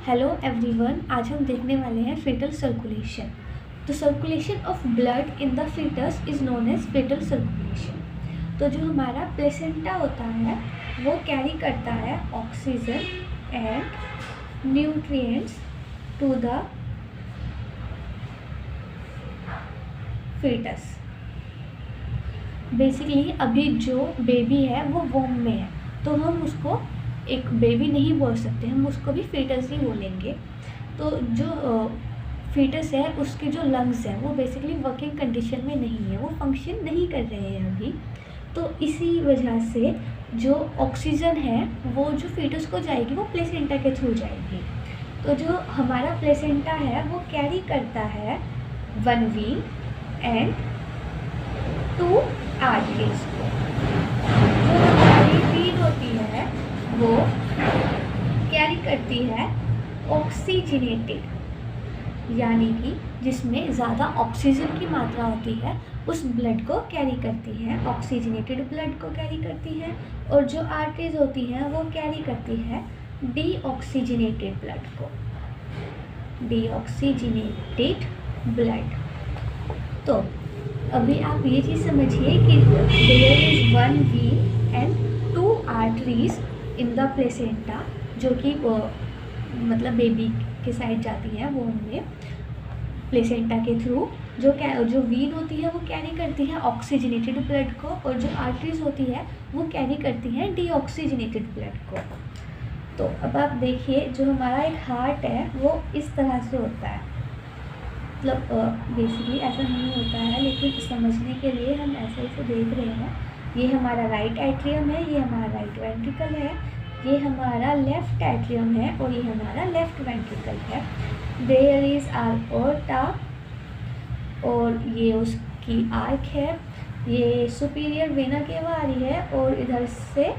Hello everyone, आज हम देखने वाले हैं fetal circulation. The circulation of blood in the fetus is known as fetal circulation. तो जो हमारा प्लेसेंटा होता है वो कैरी करता है oxygen and nutrients to the fetus. Basically अभी जो बेबी है वो वोम में है, तो हम उसको एक बेबी नहीं बोल सकते, हम उसको भी फीटस ही बोलेंगे। तो जो फीटस है उसके जो लंग्स हैं वो बेसिकली वर्किंग कंडीशन में नहीं है, वो फंक्शन नहीं कर रहे हैं अभी। तो इसी वजह से जो ऑक्सीजन है वो जो फीटस को जाएगी वो प्लेसेंटा के थ्रू जाएगी। तो जो हमारा प्लेसेंटा है वो कैरी करता है 1 वीन एंड 2 आर्टरीज को। जो हमारी वीन होती है वो कैरी करती है ऑक्सीजनेटेड, यानी कि जिसमें ज़्यादा ऑक्सीजन की मात्रा होती है उस ब्लड को कैरी करती है, ऑक्सीजनेटेड ब्लड को कैरी करती है। और जो आर्टरीज होती हैं वो कैरी करती है डीऑक्सीजनेटेड ब्लड को, डीऑक्सीजनेटेड ब्लड। तो अभी आप ये चीज़ समझिए कि there is 1 vein and 2 arteries in the placenta, जो कि मतलब बेबी के साइड जाती है वो में प्लेसेंटा के थ्रू। जो वीन होती है वो कैरी करती है ऑक्सीजनेटेड ब्लड को, और जो आर्टरीज होती है वो कैरी करती हैं डीऑक्सीजनेटेड ब्लड को। तो अब आप देखिए, जो हमारा एक हार्ट है वो इस तरह से होता है, मतलब बेसिकली ऐसा नहीं होता है, लेकिन समझने के लिए हम ऐसे इसे देख रहे हैं। ये हमारा राइट एट्रियम है, ये हमारा राइट वेंट्रिकल है, ये हमारा लेफ्ट एट्रियम है और ये हमारा लेफ्ट वेंट्रिकल है। देयर इज़ आर्टा, और ये उसकी आर्क है। ये सुपीरियर वेना केवा आ रही है और इधर से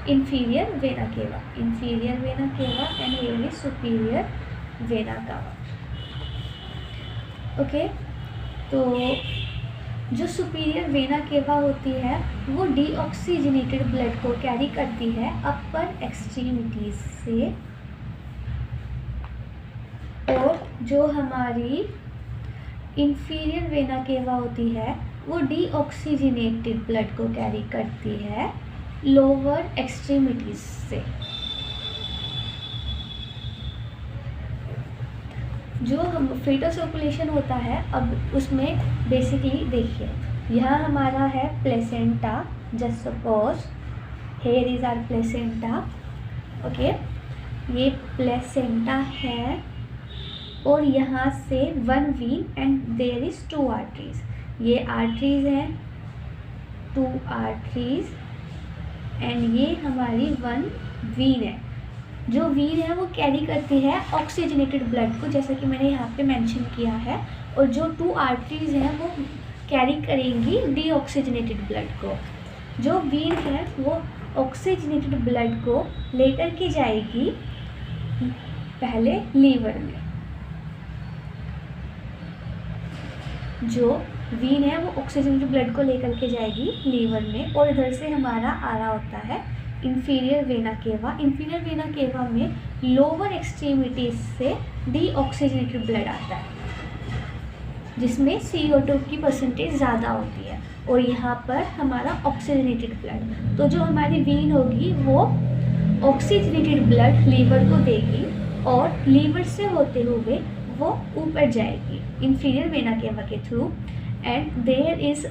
इंफीरियर वेना केवा, इंफीरियर वेना केवा एंड ये सुपीरियर वेना कावा। ओके, तो जो सुपीरियर वेना केवा होती है वो डीऑक्सीजनेटेड ब्लड को कैरी करती है अपर एक्सट्रीमिटीज से, और जो हमारी इंफीरियर वेना केवा होती है वो डीऑक्सीजनेटेड ब्लड को कैरी करती है लोअर एक्सट्रीमिटीज से। जो हम फेटल सर्कुलेशन होता है, अब उसमें बेसिकली देखिए, यह हमारा है placenta. Just suppose here is our placenta. Okay, ये प्लेसेंटा है और यहाँ से 1 vein and there is 2 arteries. ये आर्टरीज हैं, 2 आर्टरीज, एंड ये हमारी 1 वीन है। जो वीन है वो कैरी करती है ऑक्सीजनेटेड ब्लड को, जैसा कि मैंने यहाँ पे मेंशन किया है, और जो 2 आर्टरीज हैं वो कैरी करेंगी डीऑक्सीजनेटेड ब्लड को। जो वीन है वो ऑक्सीजनेटेड ब्लड को लेकर के जाएगी पहले लीवर में। जो वीन है वो ऑक्सीजनेटेड ब्लड को लेकर के जाएगी लीवर में, और इधर से हमारा आ रहा होता है इंफीरियर वेना केवा। इंफीरियर वेना केवा में लोअर एक्सट्रीमिटीज से डीऑक्सीजनेटेड ब्लड आता है, जिसमें CO2 की परसेंटेज ज़्यादा होती है, और यहाँ पर हमारा ऑक्सीजनेटेड ब्लड। तो जो हमारी वीन होगी वो ऑक्सीजनेटेड ब्लड लीवर को देगी, और लीवर से होते हुए वो ऊपर जाएगी इंफीरियर वेना केवा के through, and there is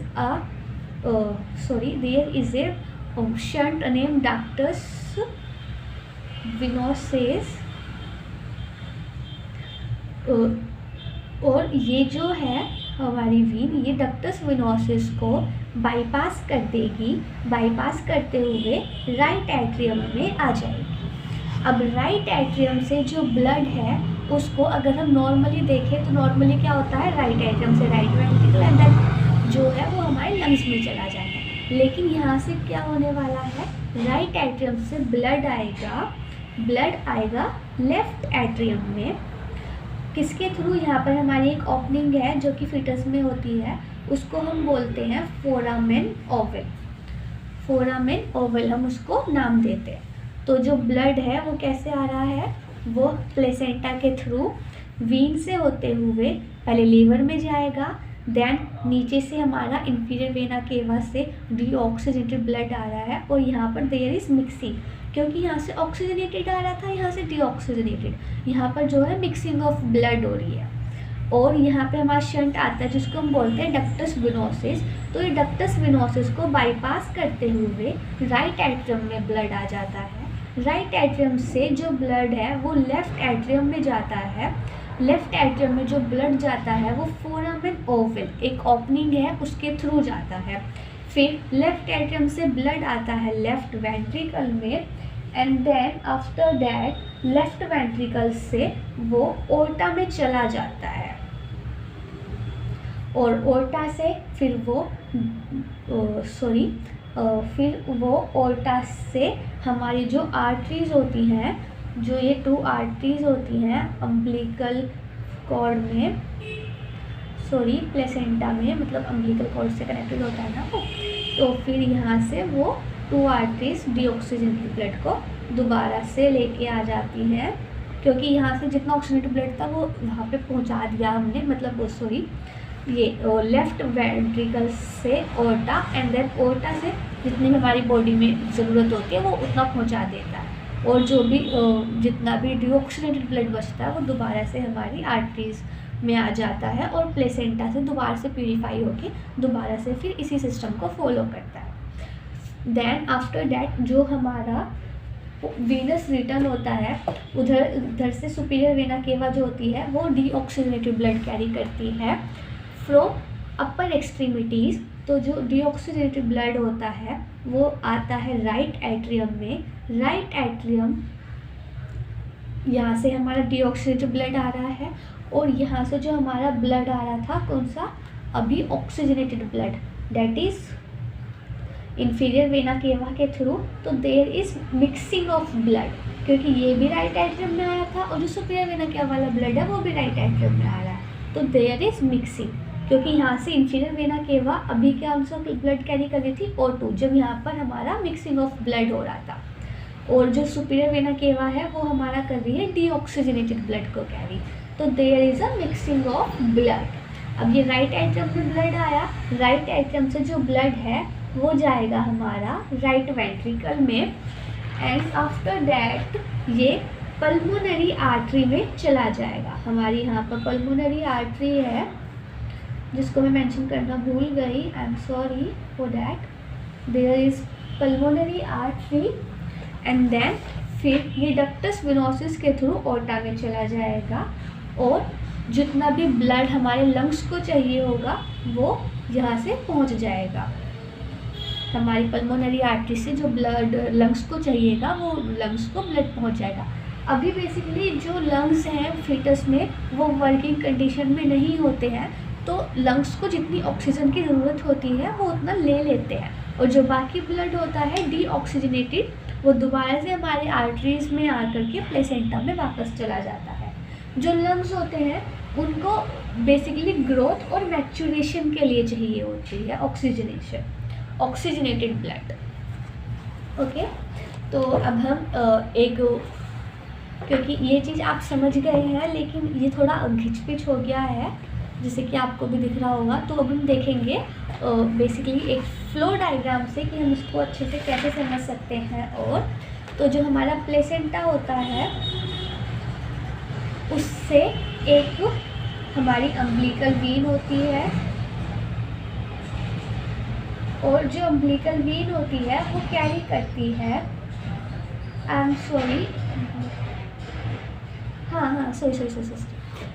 a shunt name ductus venosus. और ये जो है हमारी वीन, ये डक्टस वेनोसेस को बाईपास कर देगी, बाईपास करते हुए राइट एट्रियम में आ जाएगी। अब राइट एट्रियम से जो ब्लड है उसको अगर हम नॉर्मली देखें तो नॉर्मली क्या होता है, राइट एट्रियम से राइट वेंट्रिकल एंड देन जो है वो हमारे लंग्स में चला जाता है। लेकिन यहाँ से क्या होने वाला है, राइट एट्रियम से ब्लड आएगा लेफ्ट एट्रियम में। किसके थ्रू? यहाँ पर हमारी एक ओपनिंग है जो कि फीटस में होती है, उसको हम बोलते हैं फोरामेन ओवल। फोरामेन ओवल हम उसको नाम देते हैं। तो जो ब्लड है वो कैसे आ रहा है, वो प्लेसेंटा के थ्रू वीन से होते हुए पहले लीवर में जाएगा, देन नीचे से हमारा इंफीरियर वेना केवा से डीऑक्सीजनेटेड ब्लड आ रहा है और यहाँ पर देयर इज मिक्सिंग, क्योंकि यहाँ से ऑक्सीजनेटेड आ रहा था, यहाँ से डीऑक्सीजनेटेड, यहाँ पर जो है मिक्सिंग ऑफ ब्लड हो रही है। और यहाँ पे हमारा शंट आता है जिसको हम बोलते हैं डक्टस विनोसिस। तो ये डक्टस विनोसिस को बाईपास करते हुए राइट एट्रियम में ब्लड आ जाता है। राइट एट्रियम से जो ब्लड है वो लेफ्ट एट्रियम में जाता है। लेफ्ट एट्रियम में जो ब्लड जाता है वो फोरामेन ओवल, एक ओपनिंग है, उसके थ्रू जाता है। फिर लेफ्ट एट्रियम से ब्लड आता है लेफ्ट वेंट्रिकल में, and then after that left ventricle से वो ओर्टा में चला जाता है, और ओर्टा से फिर वो ओर्टा से हमारी जो आर्टरीज होती हैं, जो ये 2 आर्टरीज होती हैं अम्बिलिकल कॉर्ड में, प्लेसेंटा में, मतलब अम्बिलिकल कॉर्ड से कनेक्टेड होता है ना वो, तो फिर यहाँ से वो 2 आर्टरीज डीऑक्सीजनेटेड ब्लड को दोबारा से लेके आ जाती हैं, क्योंकि यहाँ से जितना ऑक्सीजनेटेड ब्लड था वो वहाँ पे पहुँचा दिया हमने, मतलब ये लेफ्ट वेंट्रिकल से ओर्टा, एंड देन ओर्टा से जितनी भी हमारी बॉडी में ज़रूरत होती है वो उतना पहुँचा देता है, और जो भी जितना भी डीऑक्सीजनेटेड ब्लड बचता है वो दोबारा से हमारी आर्टरीज में आ जाता है और प्लेसेंटा से दोबारा से प्यूरीफाई होके दोबारा से फिर इसी सिस्टम को फॉलो करता है। देन आफ्टर दैट जो हमारा वीनस रिटर्न होता है, उधर से सुपीरियर वेना केवा जो होती है वो डीऑक्सीजनेटेड ब्लड कैरी करती है फ्रॉम अपर एक्सट्रीमिटीज़। तो जो डीऑक्सीजनेटेड ब्लड होता है वो आता है राइट एट्रियम में। राइट एट्रियम, यहाँ से हमारा डीऑक्सीजनेटेड ब्लड आ रहा है, और यहाँ से जो हमारा ब्लड आ रहा था कौन सा, अभी oxygenated blood, that is inferior vena cava के थ्रू। तो there is mixing of blood, क्योंकि ये भी राइट एट्रियम में आया था और जो सुपीरियर वेना केवा वाला ब्लड है वो भी राइट एट्रियम में आ रहा है, तो देयर इज मिक्सिंग, क्योंकि यहाँ से इंफीरियर वेना केवा अभी क्या आंसर ब्लड कैरी कर रही थी O2, जब यहाँ पर हमारा मिक्सिंग ऑफ ब्लड हो रहा था, और जो सुपीरियर वेना केवा है वो हमारा कर रही है डीऑक्सीजनेटेड ब्लड को कैरी, तो there is a mixing of blood. अब ये राइट एट्रियम में ब्लड आया, राइट एट्रियम से जो ब्लड है वो जाएगा हमारा राइट वेंट्रिकल में, एंड आफ्टर दैट ये पल्मोनरी आर्टरी में चला जाएगा। हमारी यहाँ पर पल्मोनरी आर्टरी है जिसको मैं मेंशन करना भूल गई, I am sorry for that. There is pulmonary artery, and then फिर ये डक्टस विनोसिस के थ्रू ओर्टा में चला जाएगा, और जितना भी ब्लड हमारे लंग्स को चाहिए होगा वो यहाँ से पहुँच जाएगा। हमारी पल्मोनरी आर्टरी से जो ब्लड लंग्स को चाहिएगा वो लंग्स को ब्लड पहुँच जाएगा। अभी बेसिकली जो लंग्स हैं फीटस में वो वर्किंग कंडीशन में नहीं होते हैं, तो लंग्स को जितनी ऑक्सीजन की ज़रूरत होती है वो उतना ले लेते हैं, और जो बाकी ब्लड होता है डीऑक्सीजनेटेड वो दोबारा से हमारे आर्टरीज में आकर के प्लेसेंटा में वापस चला जाता है। जो लंग्स होते हैं उनको बेसिकली ग्रोथ और मैच्योरेशन के लिए चाहिए होती है ऑक्सीजनेटेड ब्लड। ओके, तो अब हम क्योंकि ये चीज़ आप समझ गए हैं लेकिन ये थोड़ा घिचपिच हो गया है जैसे कि आपको भी दिख रहा होगा, तो अब हम देखेंगे बेसिकली एक फ्लो डायग्राम से कि हम इसको अच्छे से कैसे समझ सकते हैं। और तो जो हमारा प्लेसेंटा होता है उससे एक हमारी अम्बिलिकल वीन होती है, और जो अम्बिलिकल वीन होती है वो कैरी करती है, आई एम सॉरी, सॉरी,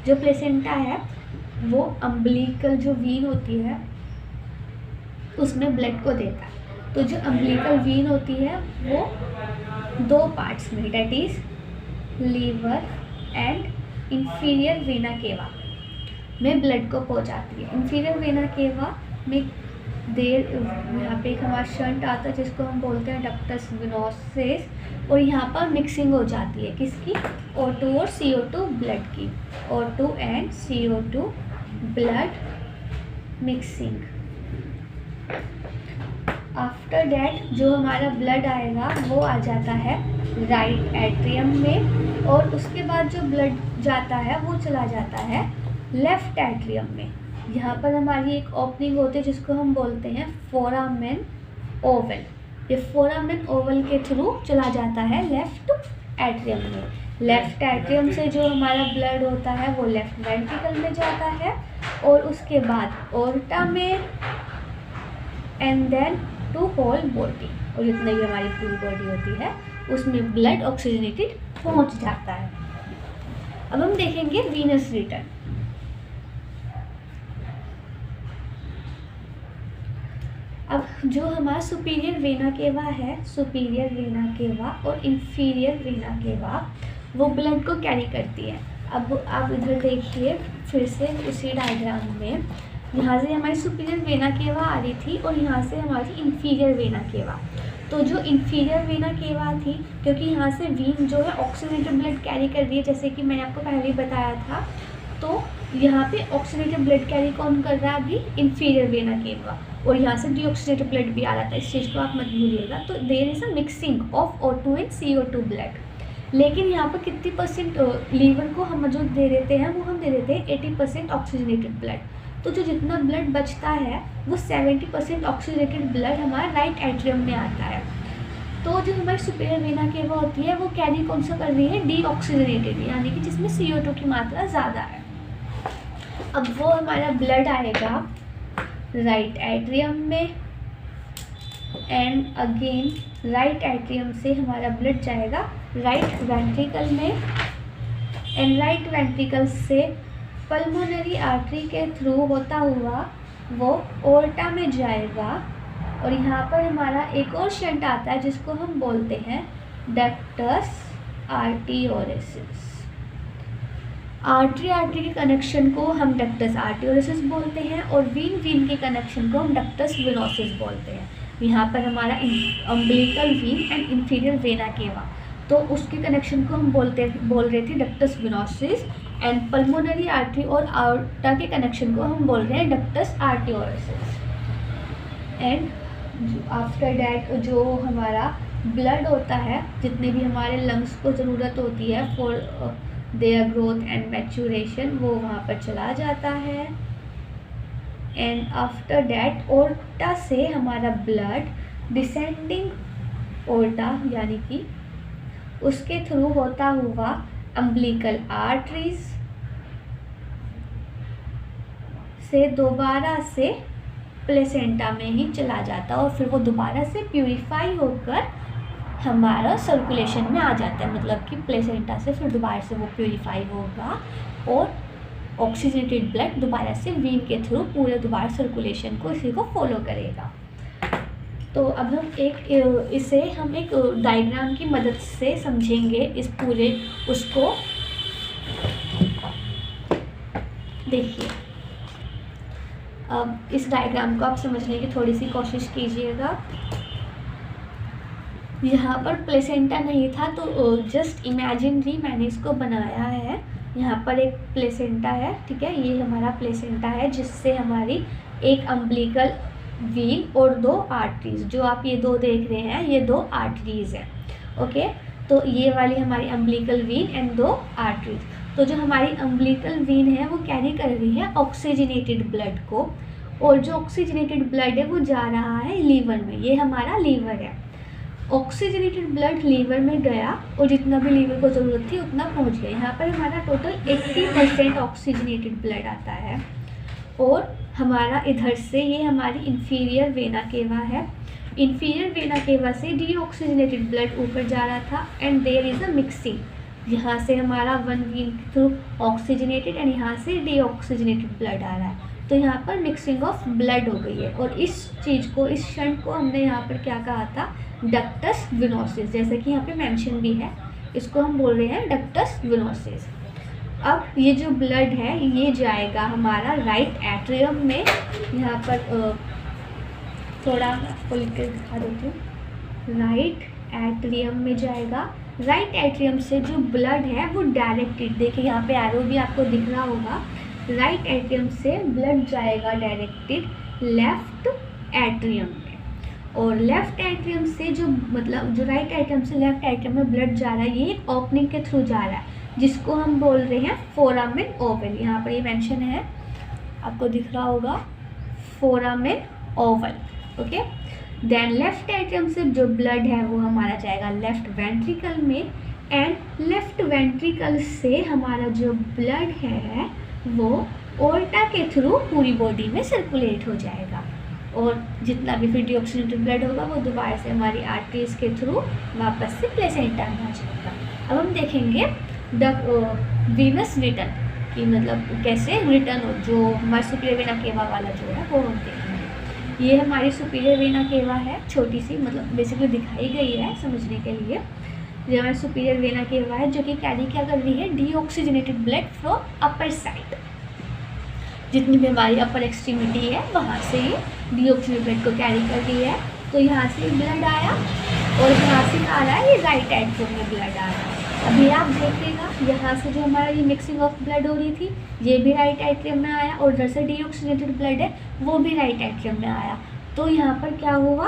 जो प्लेसेंटा है वो अम्बिलिकल जो वीन होती है उसमें ब्लड को देता है। तो जो अम्बिलिकल वीन होती है वो 2 पार्ट्स में, that is liver and inferior vena cava में ब्लड को पहुंचाती है। इंफीरियर वेना केवा में यहाँ पे एक हमारा शंट आता है जिसको हम बोलते हैं डक्टस विनोसिस, और यहाँ पर मिक्सिंग हो जाती है किसकी, O2 और CO2 ब्लड की, O2 and CO2 blood mixing. After that जो हमारा ब्लड आएगा वो आ जाता है राइट एट्रियम में, और उसके बाद जो ब्लड जाता है वो चला जाता है लेफ्ट एट्रियम में। यहाँ पर हमारी एक ओपनिंग होती है जिसको हम बोलते हैं फोरामेन ओवल। ये फोरामेन ओवल के थ्रू चला जाता है लेफ्ट एट्रियम में। लेफ्ट एट्रियम से जो हमारा ब्लड होता है वो लेफ्ट वेंट्रिकल में जाता है और उसके बाद ओर्टा में and then to whole body, और जितनी भी हमारी पूरी बॉडी होती है उसमें ब्लड ऑक्सीजनेटेड पहुंच जाता है। अब हम देखेंगे वीनस रिटर्न। अब जो हमारा सुपीरियर वेना केवा है, सुपीरियर वेना केवा और इंफीरियर वेना केवा वो ब्लड को कैरी करती है। अब आप इधर देखिए फिर से उसी डायग्राम में, यहाँ से हमारी सुपीरियर वेना केवा आ रही थी और यहाँ से हमारी इंफीरियर वेना केवा। तो जो इंफीरियर वेना केवा थी, क्योंकि यहाँ से वीन जो है ऑक्सीजनेटेड ब्लड कैरी कर रही है, जैसे कि मैंने आपको पहले ही बताया था, तो यहाँ पे ऑक्सीजनेटेड ब्लड कैरी कौन कर रहा है अभी, इंफीरियर वेना केवा, और यहाँ से डीऑक्सीजनेटेड ब्लड भी आ रहा था। इस चीज़ को आप मत भूलिएगा। तो there is a mixing of O2 and CO2 blood. लेकिन यहाँ पर कितनी परसेंट लीवर को हम जो दे देते हैं वो हम दे देते हैं 80% ऑक्सीजनेटेड ब्लड। तो जो जितना ब्लड बचता है वो 70% ऑक्सीजनेटेड ब्लड हमारा राइट एट्रियम में आता है। तो जो हमारी सुपीरियर वेना केवा होती है वो कैरी कौन सा कर रही है, डीऑक्सीजनेटेड, यानी कि जिसमें CO2 की मात्रा ज़्यादा है। अब वो हमारा ब्लड आएगा राइट एट्रियम में एंड अगेन राइट एट्रियम से हमारा ब्लड जाएगा राइट वेंट्रिकल में एंड राइट वेंट्रिकल से पल्मोनरी आर्टरी के थ्रू होता हुआ वो ओर्टा में जाएगा। और यहाँ पर हमारा एक और शंट आता है जिसको हम बोलते हैं डक्टस आर्टियोरेसिस। आर्टरी के कनेक्शन को हम डक्टस आर्टियोरेसिस बोलते हैं और वीन के कनेक्शन को हम डक्टस वेनोसिस बोलते हैं। यहाँ पर हमारा umbilical vein and inferior vena cava, तो उसके कनेक्शन को हम बोल रहे थे ductus venosus, and pulmonary artery और आर्टा के कनेक्शन को हम बोल रहे हैं ductus arteriosus. And after that जो हमारा ब्लड होता है, जितने भी हमारे लंग्स को ज़रूरत होती है for their growth and maturation, वो वहाँ पर चला जाता है। एंड आफ्टर डैट ओर्टा से हमारा ब्लड डिसेंडिंग ओर्टा यानी कि उसके थ्रू होता हुआ अम्बिलिकल आर्टरीज से दोबारा से प्लेसेंटा में ही चला जाता है और फिर वो दोबारा से प्यूरिफाई होकर हमारा सर्कुलेशन में आ जाता है। मतलब कि प्लेसेंटा से फिर दोबारा से वो प्यूरिफाई होगा और ऑक्सीजनेटेड ब्लड दोबारा से वीन के थ्रू पूरे दोबारा सर्कुलेशन को इसी को फॉलो करेगा। तो अब हम इसे हम एक डायग्राम की मदद से समझेंगे इस पूरे उसको। देखिए, अब इस डायग्राम को आप समझने की थोड़ी सी कोशिश कीजिएगा। यहाँ पर प्लेसेंटा नहीं था तो जस्ट इमेजिनरी मैंने इसको बनाया है। यहाँ पर एक प्लेसेंटा है, ठीक है, ये हमारा प्लेसेंटा है जिससे हमारी एक अम्बिलिकल वीन और 2 आर्टरीज, जो आप ये 2 देख रहे हैं ये 2 आर्टरीज हैं। ओके, तो ये वाली हमारी अम्बिलिकल वीन एंड 2 आर्टरीज। तो जो हमारी अम्बिलिकल वीन है वो कैरी कर रही है ऑक्सीजनेटेड ब्लड को, और जो ऑक्सीजनेटेड ब्लड है वो जा रहा है लीवर में। ये हमारा लीवर है। ऑक्सीजनेटेड ब्लड लीवर में गया और जितना भी लीवर को ज़रूरत थी उतना पहुंच गया। यहाँ पर हमारा टोटल 80% ऑक्सीजनेटेड ब्लड आता है। और हमारा इधर से ये हमारी इंफीरियर वेना केवा है। इंफीरियर वेना केवा से डीऑक्सीजनेटेड ब्लड ऊपर जा रहा था and there is a mixing. यहाँ से हमारा 1 वीन के थ्रू ऑक्सीजनेटेड एंड यहाँ से डीऑक्सीजनेटेड ब्लड आ रहा है। तो यहाँ पर मिक्सिंग ऑफ ब्लड हो गई है और इस चीज़ को, इस शंट को हमने यहाँ पर क्या कहा था, डक्टस वेनोसिस, जैसे कि यहाँ पे मेंशन भी है, इसको हम बोल रहे हैं डक्टस वेनोसिस। अब ये जो ब्लड है ये जाएगा हमारा राइट एट्रियम में। यहाँ पर थोड़ा आपको लिख कर दिखा देती हूँ, राइट एट्रियम में जाएगा। राइट एट्रियम से जो ब्लड है वो डायरेक्टेड, देखिए यहाँ पे एरो भी आपको दिख रहा होगा, राइट एट्रियम से ब्लड जाएगा डायरेक्टेड लेफ्ट एट्रियम में। और लेफ़्ट एट्रियम से जो मतलब जो राइट एट्रियम से लेफ़्ट एट्रियम में ब्लड जा रहा है, ये एक ओपनिंग के थ्रू जा रहा है जिसको हम बोल रहे हैं फोरामेन ओवल। यहाँ पर ये मेंशन है, आपको दिख रहा होगा, foramen ovale. Okay, then left atrium से जो ब्लड है वो हमारा जाएगा लेफ़्ट वेंट्रिकल में, एंड लेफ़्ट वेंट्रिकल से हमारा जो ब्लड है वो ओल्टा के थ्रू पूरी बॉडी में सर्कुलेट हो जाएगा, और जितना भी फिर डीऑक्सीजनेटेड ब्लड होगा वो दोबारा से हमारी आर्टरीज के थ्रू वापस से प्लेसेंटा में आ जाएगा। अब हम देखेंगे वीनस रिटर्न कि मतलब कैसे रिटर्न हो, जो हमारा सुपीरियर वेना केवा वाला जो है वो हम देखेंगे। ये हमारी सुपीरियर वेना केवा है, छोटी सी मतलब बेसिकली दिखाई गई है समझने के लिए। ये हमारी सुपीरियर वेना केवा है जो कि कैरी क्या कर रही है, deoxygenated blood from upper side, जितनी भी हमारी अपर एक्सट्रीमिटी है वहाँ से ये डीऑक्सीजनेटेड ब्लड को कैरी कर रही है। तो यहाँ से ब्लड आया और यहाँ से आ रहा है ये राइट एट्रियम में ब्लड आ रहा है। अभी आप देखिएगा यहाँ से जो हमारा ये मिक्सिंग ऑफ ब्लड हो रही थी ये भी राइट एट्रियम में आया, और उधर से डीऑक्सीजनेटेड ब्लड है वो भी राइट एट्रियम में आया। तो यहाँ पर क्या हुआ,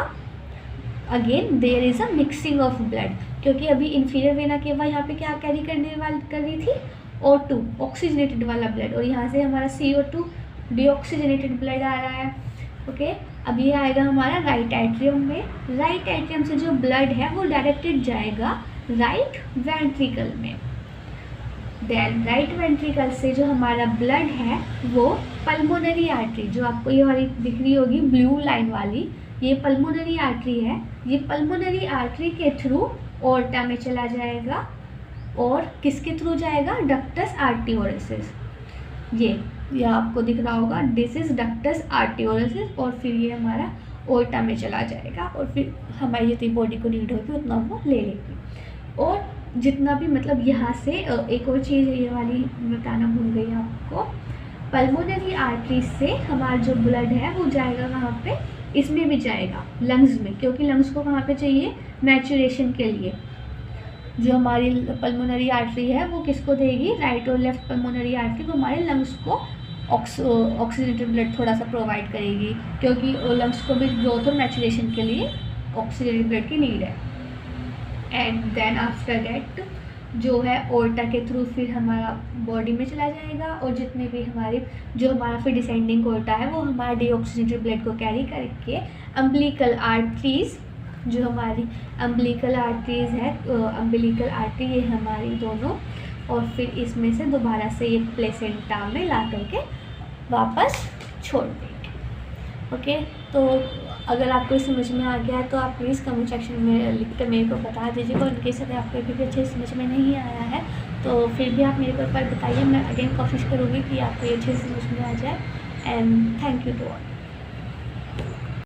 again there is a mixing of blood, क्योंकि अभी इन्फीरियर वेना केवा यहाँ पे क्या कैरी कर रही थी, O2 ऑक्सीजनेटेड वाला ब्लड, और यहाँ से हमारा CO2 डीऑक्सीजनेटेड ब्लड आ रहा है। ओके, अब ये आएगा हमारा राइट एट्रियम में। राइट एट्रियम से जो ब्लड है वो डायरेक्टेड जाएगा राइट वेंट्रिकल में। देन राइट वेंट्रिकल से जो हमारा ब्लड है वो पल्मोनरी आर्टरी, जो आपको ये वाली दिख रही होगी ब्लू लाइन वाली, ये पल्मोनरी आर्टरी है। ये पल्मोनरी आर्टरी के थ्रू ओर्टा में चला जाएगा, और किसके थ्रू जाएगा, डक्टस आर्टियोरेसिस। ये आपको दिख रहा होगा, दिस इज डक्टस आर्टियोरेसिस, और फिर ये हमारा ओर्टा में चला जाएगा, और फिर हमारी जितनी बॉडी को नीड होगी उतना वो ले लेगी। और जितना भी मतलब यहाँ से एक और चीज़ ये वाली बताना भूल गई आपको, पल्मोनरी आर्टरी से हमारा जो ब्लड है वो जाएगा वहाँ पे, इसमें भी जाएगा लंग्स में, क्योंकि लंग्स को कहाँ पे चाहिए, मैचुरेशन के लिए। जो हमारी पल्मोनरी आर्टरी है वो किसको देगी, राइट और लेफ्ट पल्मोनरी आर्टरी वो हमारे लंग्स को ऑक्सीजनेटेड ब्लड थोड़ा सा प्रोवाइड करेगी, क्योंकि लंग्स को भी ग्रोथ और मैचुरेशन के लिए ऑक्सीजनेटेड ब्लड की नीड है। एंड देन आफ्टर दैट जो है ओर्टा के थ्रू फिर हमारा बॉडी में चला जाएगा, और जितने भी जो हमारा फिर डिसेंडिंग ओर्टा है वो हमारा डीऑक्सीजनेटेड ब्लड को कैरी करके अम्बिलिकल आर्टरीज, जो हमारी अम्बिलिकल आर्टरीज है, अम्बिलिकल आर्टरी ये हमारी दोनों, और फिर इसमें से दोबारा से ये प्लेसेंटा में ला करके वापस छोड़ देंगे। ओके, तो अगर आपको समझ में आ गया है तो आप प्लीज़ कमेंट सेक्शन में लिख कर मेरे को बता दीजिएगा। उनके साथ आपको भी अच्छे समझ में नहीं आया है तो फिर भी आप मेरे को एक बार बताइए, मैं अगेन कोशिश करूँगी कि आपको ये अच्छे से समझ में आ जाए। And thank you to all.